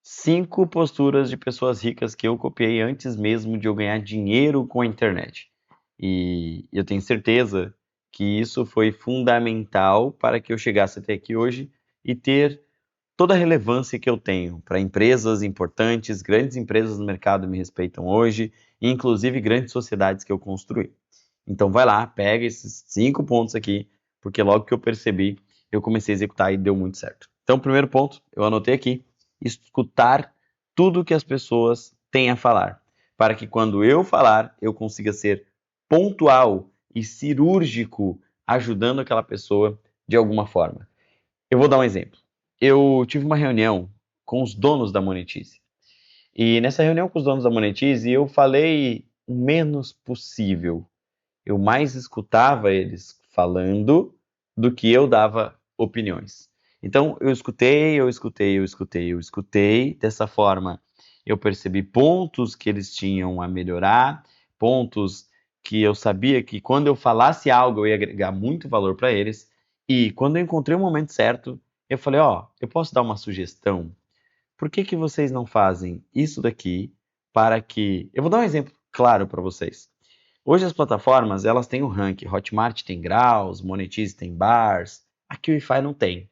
5 posturas de pessoas ricas que eu copiei antes mesmo de eu ganhar dinheiro com a internet. E eu tenho certeza que isso foi fundamental para que eu chegasse até aqui hoje e ter toda a relevância que eu tenho para empresas importantes, grandes empresas no mercado me respeitam hoje, e inclusive grandes sociedades que eu construí. Então vai lá, pega esses 5 pontos aqui, porque logo que eu percebi, eu comecei a executar e deu muito certo. Então, primeiro ponto, eu anotei aqui, escutar tudo que as pessoas têm a falar, para que quando eu falar, eu consiga ser pontual e cirúrgico, ajudando aquela pessoa de alguma forma. Eu vou dar um exemplo. Eu tive uma reunião com os donos da Monetize. E nessa reunião com os donos da Monetize, eu falei o menos possível. Eu mais escutava eles falando do que eu dava opiniões. Então, eu escutei. Dessa forma, eu percebi pontos que eles tinham a melhorar, pontos que eu sabia que quando eu falasse algo eu ia agregar muito valor para eles. E quando eu encontrei o momento certo, eu falei: Ó, eu posso dar uma sugestão? Por que que vocês não fazem isso daqui para que. Eu vou dar um exemplo claro para vocês. Hoje as plataformas, elas têm o ranking. Hotmart tem graus, Monetize tem bars, a QIFI não tem.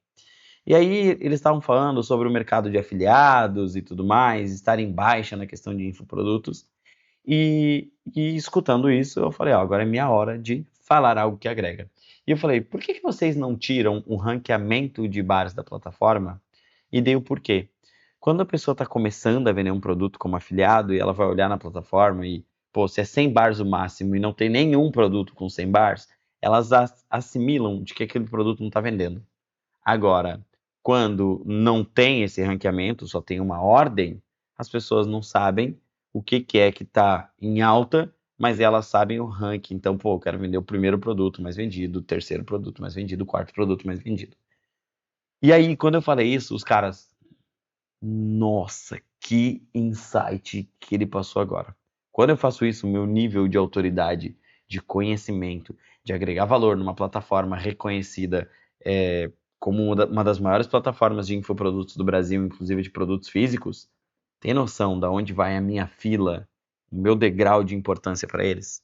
E aí eles estavam falando sobre o mercado de afiliados e tudo mais, estar em baixa na questão de infoprodutos. E escutando isso, eu falei, ó, agora é minha hora de falar algo que agrega. E eu falei, por que que vocês não tiram o ranqueamento de bars da plataforma? E dei o porquê. Quando a pessoa está começando a vender um produto como afiliado e ela vai olhar na plataforma e, pô, se é 100 bars o máximo e não tem nenhum produto com 100 bars, elas assimilam de que aquele produto não está vendendo. Agora, quando não tem esse ranqueamento, só tem uma ordem, as pessoas não sabem o que que é que está em alta, mas elas sabem o ranking. Então, pô, eu quero vender o primeiro produto mais vendido, o terceiro produto mais vendido, o quarto produto mais vendido. E aí, quando eu falei isso, os caras, nossa, que insight que ele passou agora. Quando eu faço isso, o meu nível de autoridade, de conhecimento, de agregar valor numa plataforma reconhecida como uma das maiores plataformas de infoprodutos do Brasil, inclusive de produtos físicos, tem noção da onde vai a minha fila, o meu degrau de importância para eles?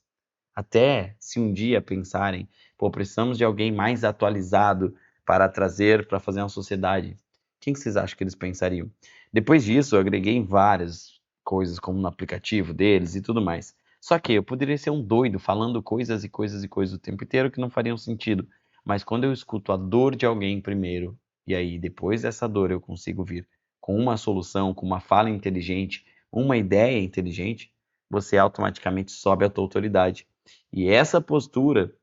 Até se um dia pensarem, pô, precisamos de alguém mais atualizado para trazer, para fazer uma sociedade, quem que vocês acham que eles pensariam? Depois disso, eu agreguei em várias coisas, como no aplicativo deles e tudo mais. Só que eu poderia ser um doido falando coisas e coisas e coisas o tempo inteiro que não fariam sentido. Mas quando eu escuto a dor de alguém primeiro, e aí depois dessa dor eu consigo vir com uma solução, com uma fala inteligente, uma ideia inteligente, você automaticamente sobe a tua autoridade. E essa postura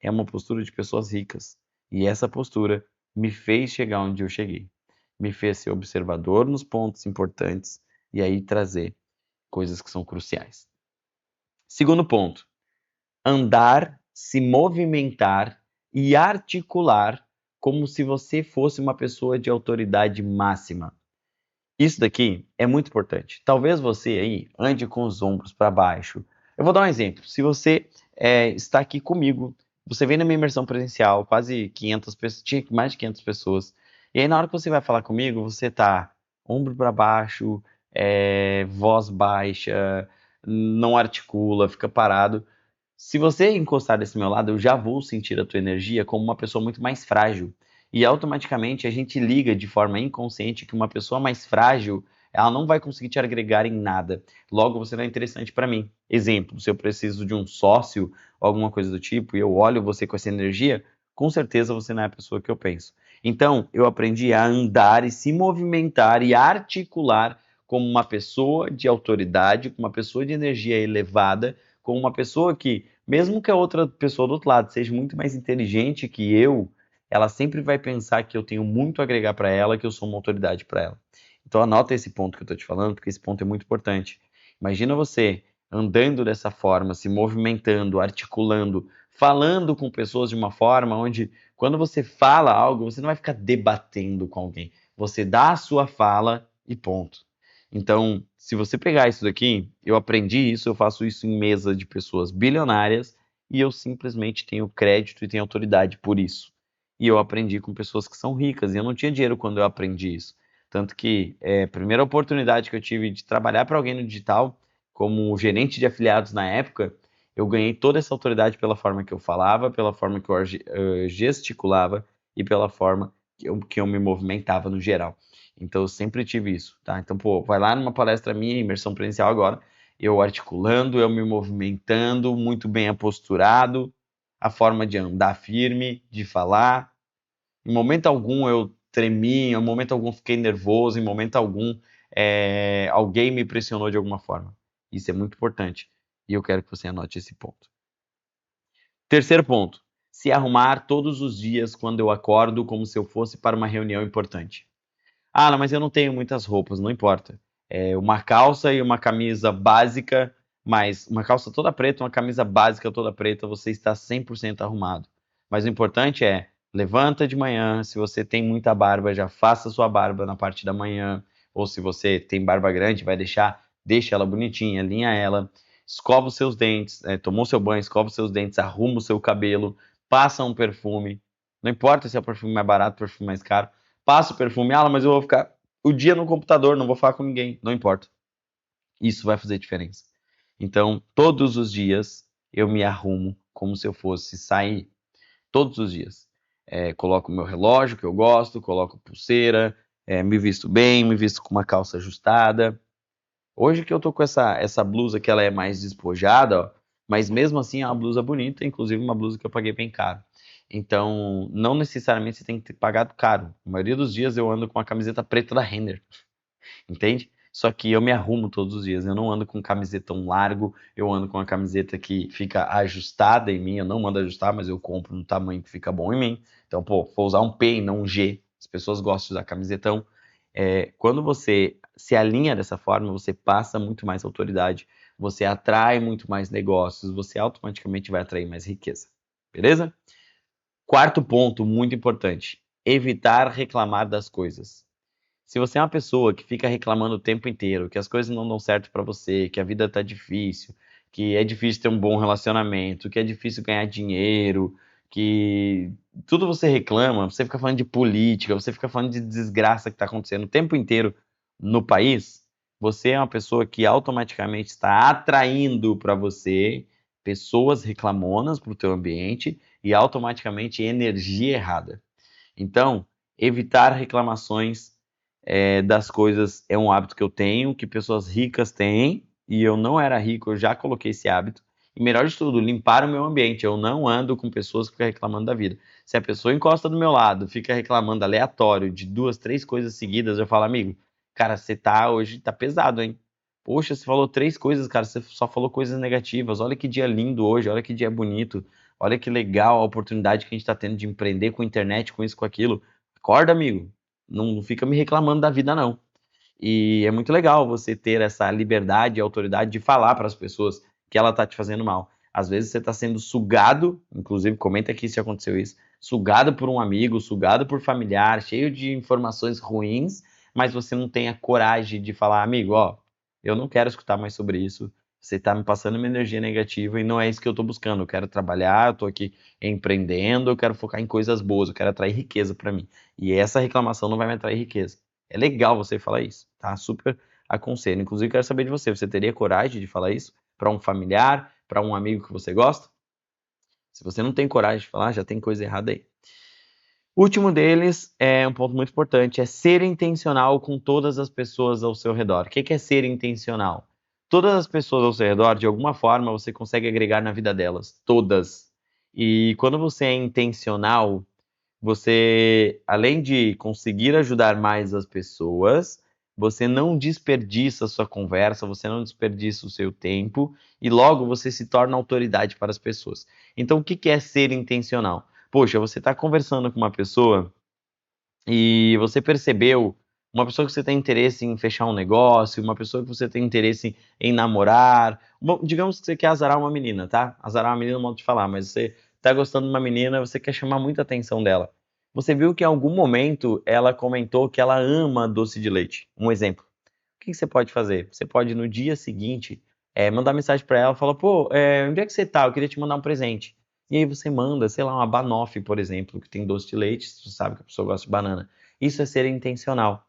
é uma postura de pessoas ricas. E essa postura me fez chegar onde eu cheguei. Me fez ser observador nos pontos importantes e aí trazer coisas que são cruciais. Segundo ponto, andar, se movimentar e articular como se você fosse uma pessoa de autoridade máxima. Isso daqui é muito importante. Talvez você aí ande com os ombros para baixo. Eu vou dar um exemplo. Se você está aqui comigo, você vem na minha imersão presencial, quase 500 pessoas, tinha mais de 500 pessoas, e aí na hora que você vai falar comigo, você tá ombro para baixo, voz baixa, não articula, fica parado. Se você encostar desse meu lado, eu já vou sentir a tua energia como uma pessoa muito mais frágil. E automaticamente a gente liga de forma inconsciente que uma pessoa mais frágil, ela não vai conseguir te agregar em nada. Logo, você não é interessante para mim. Exemplo, se eu preciso de um sócio ou alguma coisa do tipo e eu olho você com essa energia, com certeza você não é a pessoa que eu penso. Então, eu aprendi a andar e se movimentar e articular como uma pessoa de autoridade, como uma pessoa de energia elevada, como uma pessoa que, mesmo que a outra pessoa do outro lado seja muito mais inteligente que eu, ela sempre vai pensar que eu tenho muito a agregar para ela, que eu sou uma autoridade para ela. Então anota esse ponto que eu estou te falando, porque esse ponto é muito importante. Imagina você andando dessa forma, se movimentando, articulando, falando com pessoas de uma forma onde, quando você fala algo, você não vai ficar debatendo com alguém. Você dá a sua fala e ponto. Então, se você pegar isso daqui, eu aprendi isso, eu faço isso em mesa de pessoas bilionárias e eu simplesmente tenho crédito e tenho autoridade por isso. E eu aprendi com pessoas que são ricas e eu não tinha dinheiro quando eu aprendi isso. Tanto que a primeira oportunidade que eu tive de trabalhar para alguém no digital, como gerente de afiliados na época, eu ganhei toda essa autoridade pela forma que eu falava, pela forma que eu gesticulava e pela forma que eu me movimentava no geral. Então eu sempre tive isso, tá? Então, pô, vai lá numa palestra minha, imersão presencial agora, eu articulando, eu me movimentando, muito bem aposturado, a forma de andar firme, de falar. Em momento algum eu tremi, em momento algum fiquei nervoso, em momento algum alguém me pressionou de alguma forma. Isso é muito importante e eu quero que você anote esse ponto. Terceiro ponto, se arrumar todos os dias quando eu acordo como se eu fosse para uma reunião importante. Ah, mas eu não tenho muitas roupas, não importa. Uma calça e uma camisa básica, mas uma calça toda preta, uma camisa básica toda preta, você está 100% arrumado. Mas o importante é, levanta de manhã, se você tem muita barba, já faça sua barba na parte da manhã, ou se você tem barba grande, deixa ela bonitinha, alinha ela, escova os seus dentes, tomou seu banho, escova os seus dentes, arruma o seu cabelo, passa um perfume, não importa se é o perfume mais barato, o perfume mais caro, passa o perfume, mas eu vou ficar o dia no computador, não vou falar com ninguém, não importa. Isso vai fazer diferença. Então, todos os dias eu me arrumo como se eu fosse sair. Todos os dias. Coloco o meu relógio, que eu gosto, coloco pulseira, me visto bem, me visto com uma calça ajustada. Hoje que eu tô com essa blusa que ela é mais despojada, ó, mas mesmo assim é uma blusa bonita, inclusive uma blusa que eu paguei bem caro. Então, não necessariamente você tem que ter pagado caro. A maioria dos dias eu ando com uma camiseta preta da Renner, entende? Só que eu me arrumo todos os dias. Eu não ando com camisetão largo, eu ando com uma camiseta que fica ajustada em mim. Eu não mando ajustar, mas eu compro no tamanho que fica bom em mim. Então, pô, vou usar um P e não um G. As pessoas gostam de usar camisetão. Quando você se alinha dessa forma, você passa muito mais autoridade, você atrai muito mais negócios, você automaticamente vai atrair mais riqueza. Beleza? Quarto ponto, muito importante: evitar reclamar das coisas. Se você é uma pessoa que fica reclamando o tempo inteiro, que as coisas não dão certo para você, que a vida tá difícil, que é difícil ter um bom relacionamento, que é difícil ganhar dinheiro, que tudo você reclama, você fica falando de política, você fica falando de desgraça que está acontecendo o tempo inteiro no país, você é uma pessoa que automaticamente está atraindo para você pessoas reclamonas para o teu ambiente e automaticamente energia errada. Então, evitar reclamações das coisas é um hábito que eu tenho, que pessoas ricas têm, e eu não era rico, eu já coloquei esse hábito. E melhor de tudo, limpar o meu ambiente. Eu não ando com pessoas que ficam reclamando da vida. Se a pessoa encosta do meu lado, fica reclamando aleatório de 2, 3 coisas seguidas, eu falo, amigo, cara, você hoje tá pesado, hein? Poxa, você falou 3 coisas, cara, você só falou coisas negativas. Olha que dia lindo hoje, olha que dia bonito. Olha que legal a oportunidade que a gente tá tendo de empreender com a internet, com isso, com aquilo. Acorda, amigo. Não fica me reclamando da vida, não. E é muito legal você ter essa liberdade e autoridade de falar para as pessoas que ela tá te fazendo mal. Às vezes você está sendo sugado, inclusive comenta aqui se aconteceu isso, sugado por um amigo, sugado por familiar, cheio de informações ruins, mas você não tem a coragem de falar, amigo, ó, eu não quero escutar mais sobre isso. Você está me passando uma energia negativa e não é isso que eu estou buscando. Eu quero trabalhar, eu estou aqui empreendendo, eu quero focar em coisas boas, eu quero atrair riqueza para mim. E essa reclamação não vai me atrair riqueza. É legal você falar isso, tá? Super aconselho. Inclusive, quero saber de você. Você teria coragem de falar isso para um familiar, para um amigo que você gosta? Se você não tem coragem de falar, já tem coisa errada aí. O último deles é um ponto muito importante, é ser intencional com todas as pessoas ao seu redor. O que é ser intencional? Todas as pessoas ao seu redor, de alguma forma, você consegue agregar na vida delas. Todas. E quando você é intencional, você, além de conseguir ajudar mais as pessoas, você não desperdiça a sua conversa, você não desperdiça o seu tempo e logo você se torna autoridade para as pessoas. Então, o que é ser intencional? Poxa, você está conversando com uma pessoa e você percebeu uma pessoa que você tem interesse em fechar um negócio, uma pessoa que você tem interesse em namorar. Bom, digamos que você quer azarar uma menina, tá? Azarar uma menina, não modo de falar, mas você tá gostando de uma menina, você quer chamar muita atenção dela. Você viu que em algum momento ela comentou que ela ama doce de leite. Um exemplo. O que você pode fazer? Você pode no dia seguinte mandar mensagem para ela e falar, pô, onde é que você tá? Eu queria te mandar um presente. E aí você manda, sei lá, uma banoffee, por exemplo, que tem doce de leite, você sabe que a pessoa gosta de banana. Isso é ser intencional.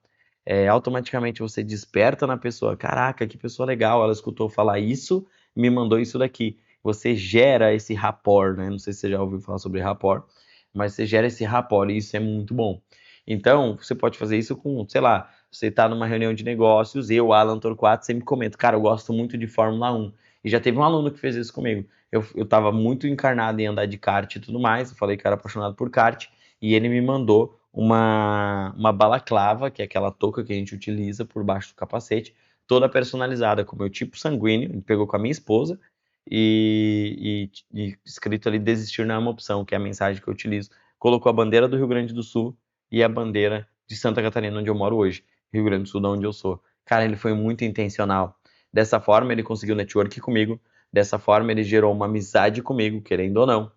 automaticamente você desperta na pessoa, caraca, que pessoa legal, ela escutou falar isso, me mandou isso daqui. Você gera esse rapport, né? Não sei se você já ouviu falar sobre rapport, mas você gera esse rapport e isso é muito bom. Então, você pode fazer isso com, sei lá, você está numa reunião de negócios, eu, Alan Torquato, sempre comento, cara, eu gosto muito de Fórmula 1. E já teve um aluno que fez isso comigo. Eu tava muito encarnado em andar de kart e tudo mais, eu falei que era apaixonado por kart, e ele me mandou uma balaclava, que é aquela touca que a gente utiliza por baixo do capacete, toda personalizada com o meu tipo sanguíneo, ele pegou com a minha esposa, e escrito ali, desistir não é uma opção, que é a mensagem que eu utilizo. Colocou a bandeira do Rio Grande do Sul e a bandeira de Santa Catarina, onde eu moro hoje, Rio Grande do Sul, de onde eu sou. Cara, ele foi muito intencional. Dessa forma, ele conseguiu network comigo, dessa forma, ele gerou uma amizade comigo, querendo ou não.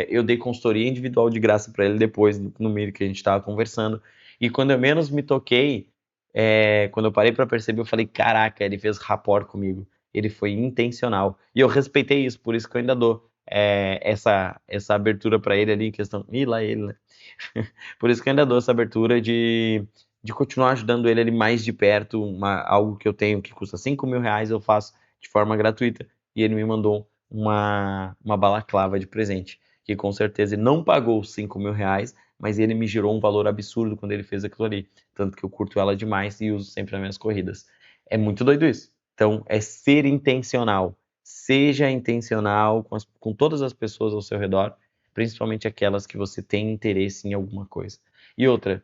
Eu dei consultoria individual de graça para ele depois, no meio que a gente estava conversando. E quando eu menos me toquei, quando eu parei para perceber, eu falei: caraca, ele fez rapport comigo. Ele foi intencional. E eu respeitei isso, por isso que eu ainda dou essa abertura para ele ali em questão. Ih, lá ele, né? Por isso que eu ainda dou essa abertura de continuar ajudando ele ali mais de perto. Algo que eu tenho que custa R$ 5.000, eu faço de forma gratuita. E ele me mandou uma balaclava de presente, que com certeza ele não pagou os R$ 5.000, mas ele me gerou um valor absurdo quando ele fez aquilo ali. Tanto que eu curto ela demais e uso sempre nas minhas corridas. É muito doido isso. Então, é ser intencional. Seja intencional com todas as pessoas ao seu redor, principalmente aquelas que você tem interesse em alguma coisa. E outra,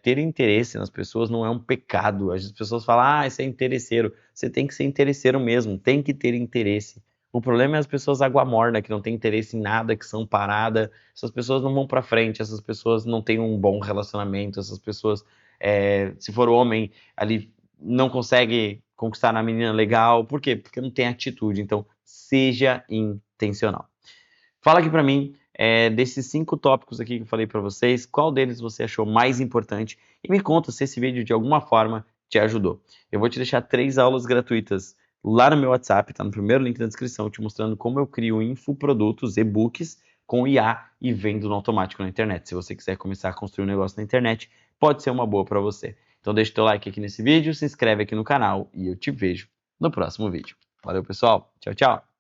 ter interesse nas pessoas não é um pecado. As pessoas falam, ah, isso é interesseiro. Você tem que ser interesseiro mesmo, tem que ter interesse. O problema é as pessoas água morna, que não têm interesse em nada, que são paradas. Essas pessoas não vão para frente, essas pessoas não têm um bom relacionamento, essas pessoas, se for homem, ali não consegue conquistar uma menina legal. Por quê? Porque não tem atitude. Então, seja intencional. Fala aqui para mim, desses 5 tópicos aqui que eu falei para vocês, qual deles você achou mais importante? E me conta se esse vídeo de alguma forma te ajudou. Eu vou te deixar 3 aulas gratuitas lá no meu WhatsApp, tá no primeiro link da descrição, te mostrando como eu crio infoprodutos, e-books com IA e vendo no automático na internet. Se você quiser começar a construir um negócio na internet, pode ser uma boa para você. Então deixa o teu like aqui nesse vídeo, se inscreve aqui no canal e eu te vejo no próximo vídeo. Valeu, pessoal. Tchau, tchau.